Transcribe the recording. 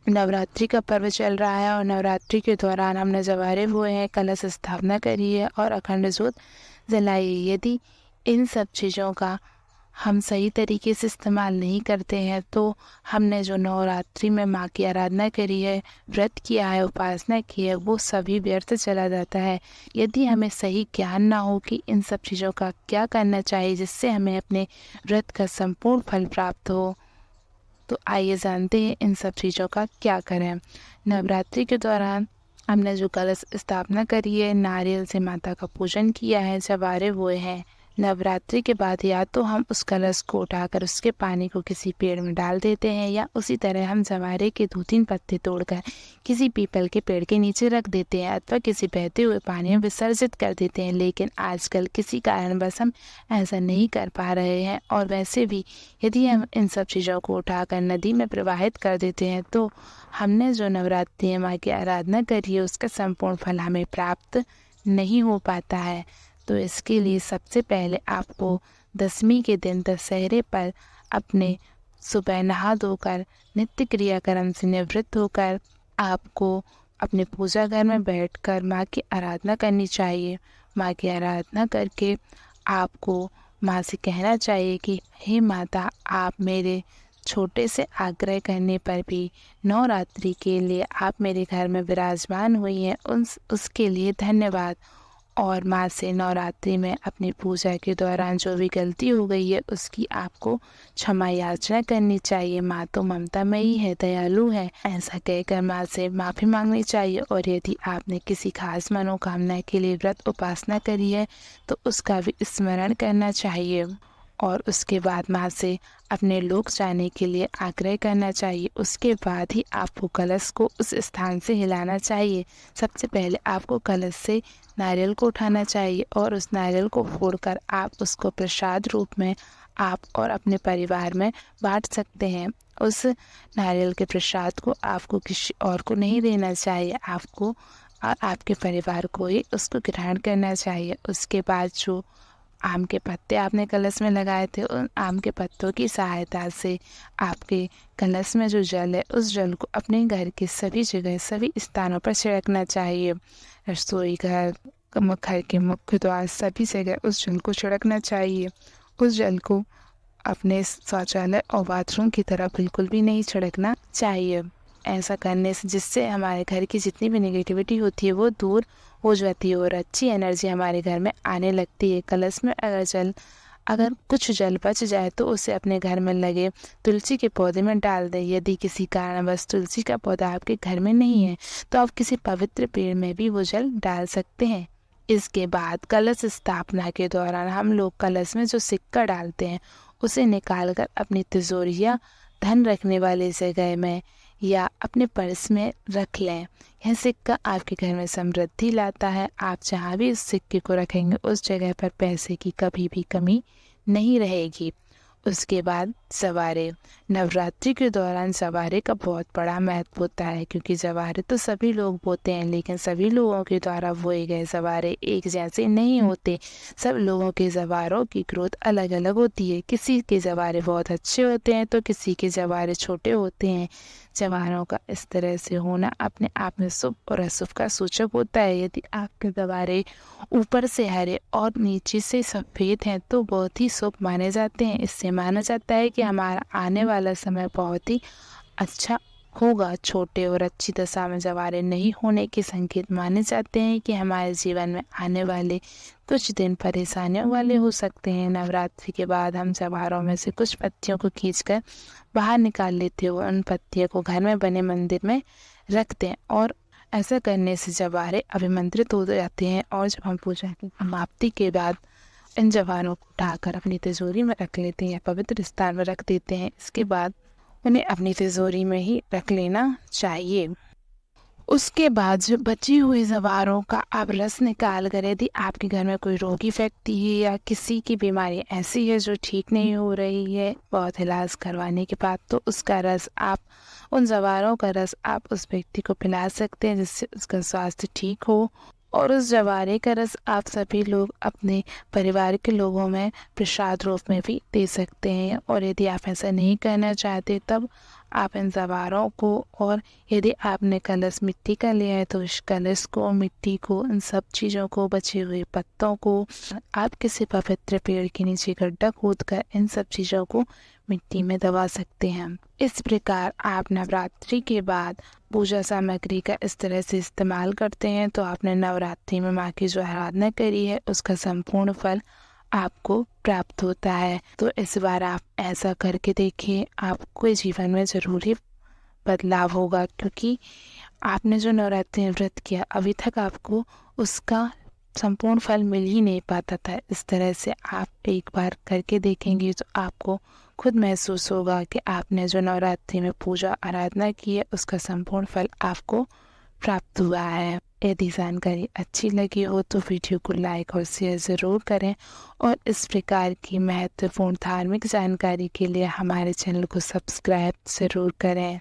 नवरात्रि का पर्व चल रहा है और नवरात्रि के दौरान हमने जवारे बोए हैं, कलश स्थापना करी है और अखंड ज्योत जलाई है। यदि इन सब चीज़ों का हम सही तरीके से इस्तेमाल नहीं करते हैं तो हमने जो नवरात्रि में माँ की आराधना करी है, व्रत किया है, उपासना की है, वो सभी व्यर्थ चला जाता है। यदि हमें सही ज्ञान ना हो कि इन सब चीज़ों का क्या करना चाहिए जिससे हमें अपने व्रत का संपूर्ण फल प्राप्त हो, तो आइए जानते हैं इन सब चीज़ों का क्या करें। नवरात्रि के दौरान हमने जो कलश स्थापना करी है, नारियल से माता का पूजन किया है, जवारे बोए हैं। नवरात्रि के बाद या तो हम उस कलश को उठाकर उसके पानी को किसी पेड़ में डाल देते हैं या उसी तरह हम जवारे के 2-3 पत्ते तोड़कर किसी पीपल के पेड़ के नीचे रख देते हैं अथवा किसी बहते हुए पानी में विसर्जित कर देते हैं। लेकिन आजकल किसी कारणवश हम ऐसा नहीं कर पा रहे हैं और वैसे भी यदि हम इन सब चीज़ों को उठाकर नदी में प्रवाहित कर देते हैं तो हमने जो नवरात्रि माँ की आराधना करी है उसका संपूर्ण फल हमें प्राप्त नहीं हो पाता है। तो इसके लिए सबसे पहले आपको दशमी के दिन दशहरे पर अपने सुबह नहा धोकर नित्य क्रियाक्रम से निवृत्त होकर आपको अपने पूजा घर में बैठकर माँ की आराधना करनी चाहिए। माँ की आराधना करके आपको माँ से कहना चाहिए कि हे माता, आप मेरे छोटे से आग्रह करने पर भी नवरात्रि के लिए आप मेरे घर में विराजमान हुई हैं, उसके लिए धन्यवाद। और माँ से नवरात्रि में अपनी पूजा के दौरान जो भी गलती हो गई है उसकी आपको क्षमा याचना करनी चाहिए। माँ तो ममतामयी है, दयालु है, ऐसा कहकर माँ से माफ़ी मांगनी चाहिए। और यदि आपने किसी खास मनोकामना के लिए व्रत उपासना करी है तो उसका भी स्मरण करना चाहिए और उसके बाद माँ से अपने लोक जाने के लिए आग्रह करना चाहिए। उसके बाद ही आपको कलश को उस स्थान से हिलाना चाहिए। सबसे पहले आपको कलश से नारियल को उठाना चाहिए और उस नारियल को फोड़कर आप उसको प्रसाद रूप में आप और अपने परिवार में बांट सकते हैं। उस नारियल के प्रसाद को आपको किसी और को नहीं देना चाहिए, आपको और आपके परिवार को ही उसको ग्रहण करना चाहिए। उसके बाद जो आम के पत्ते आपने कलश में लगाए थे, उन आम के पत्तों की सहायता से आपके कलश में जो जल है उस जल को अपने घर के सभी जगह सभी स्थानों पर छिड़कना चाहिए। रसोई घर, घर के मुख्य द्वार, सभी जगह उस जल को छिड़कना चाहिए। उस जल को अपने शौचालय और बाथरूम की तरफ बिल्कुल भी नहीं छिड़कना चाहिए। ऐसा करने से जिससे हमारे घर की जितनी भी नेगेटिविटी होती है वो दूर हो जाती है और अच्छी एनर्जी हमारे घर में आने लगती है। कलश में अगर कुछ जल बच जाए तो उसे अपने घर में लगे तुलसी के पौधे में डाल दें। यदि किसी कारणवश तुलसी का पौधा आपके घर में नहीं है तो आप किसी पवित्र पेड़ में भी वो जल डाल सकते हैं। इसके बाद कलश स्थापना के दौरान हम लोग कलश में जो सिक्का डालते हैं उसे निकालकर अपनी तिजोरी या धन रखने वाले जगह में या अपने पर्स में रख लें। यह सिक्का आपके घर में समृद्धि लाता है। आप जहाँ भी इस सिक्के को रखेंगे उस जगह पर पैसे की कभी भी कमी नहीं रहेगी। उसके बाद जवारे। नवरात्रि के दौरान जवारे का बहुत बड़ा महत्व होता है क्योंकि जवारे तो सभी लोग बोते हैं लेकिन सभी लोगों के द्वारा बोए गए जवारे एक जैसे नहीं होते। सब लोगों के जवारों की ग्रोथ अलग अलग होती है। किसी के जवारे बहुत अच्छे होते हैं तो किसी के जवारे छोटे होते हैं। जवारों का इस तरह से होना अपने आप में शुभ और अशुभ का सूचक होता है। यदि आपके जवारे ऊपर से हरे और नीचे से सफ़ेद हैं तो बहुत ही शुभ माने जाते हैं। इससे माना जाता है कि हमारा आने वाला समय बहुत ही अच्छा होगा। छोटे और अच्छी दशा में जवारे नहीं होने के संकेत माने जाते हैं कि हमारे जीवन में आने वाले कुछ दिन परेशानियों वाले हो सकते हैं। नवरात्रि के बाद हम जवारों में से कुछ पत्तियों को खींचकर बाहर निकाल लेते हैं और उन पत्तियों को घर में बने मंदिर में रखते हैं और ऐसा करने से जवारे अभिमंत्रित हो जाते हैं। और जब हम पूजा की समाप्ति के बाद इन जवारों को उठाकर अपनी तिजोरी में रख लेते हैं या पवित्र स्थान में रख देते हैं, इसके बाद उन्हें अपनी तिजोरी में ही रख लेना चाहिए। उसके बाद जो बची हुई जवारों का आप रस निकाल कर, यदि आपके घर में कोई रोगी व्यक्ति है या किसी की बीमारी ऐसी है जो ठीक नहीं हो रही है बहुत इलाज करवाने के बाद, तो उसका रस आप उन जवारों का रस आप उस व्यक्ति को पिला सकते हैं जिससे उसका स्वास्थ्य ठीक हो। और उस जवारे का रस आप सभी लोग अपने परिवार के लोगों में प्रसाद रूप में भी दे सकते हैं। और यदि आप ऐसा नहीं करना चाहते तब आप इन सवारों को, और यदि आपने कलश मिट्टी का लिया है तो इस कलश को, मिट्टी को, इन सब चीज़ों को, बचे हुए पत्तों को आप किसी पवित्र पेड़ के नीचे गड्ढा खोदकर इन सब चीज़ों को मिट्टी में दबा सकते हैं। इस प्रकार आप नवरात्रि के बाद पूजा सामग्री का इस तरह से इस्तेमाल करते हैं तो आपने नवरात्रि में माँ की जो आराधना करी है उसका संपूर्ण फल आपको प्राप्त होता है। तो इस बार आप ऐसा करके देखिए, आपको जीवन में ज़रूरी बदलाव होगा, क्योंकि आपने जो नवरात्रि व्रत किया अभी तक आपको उसका संपूर्ण फल मिल ही नहीं पाता था। इस तरह से आप एक बार करके देखेंगे तो आपको खुद महसूस होगा कि आपने जो नवरात्रि में पूजा आराधना की है उसका संपूर्ण फल आपको प्राप्त हुआ है। यदि जानकारी अच्छी लगी हो तो वीडियो को लाइक और शेयर ज़रूर करें, और इस प्रकार की महत्वपूर्ण धार्मिक जानकारी के लिए हमारे चैनल को सब्सक्राइब ज़रूर करें।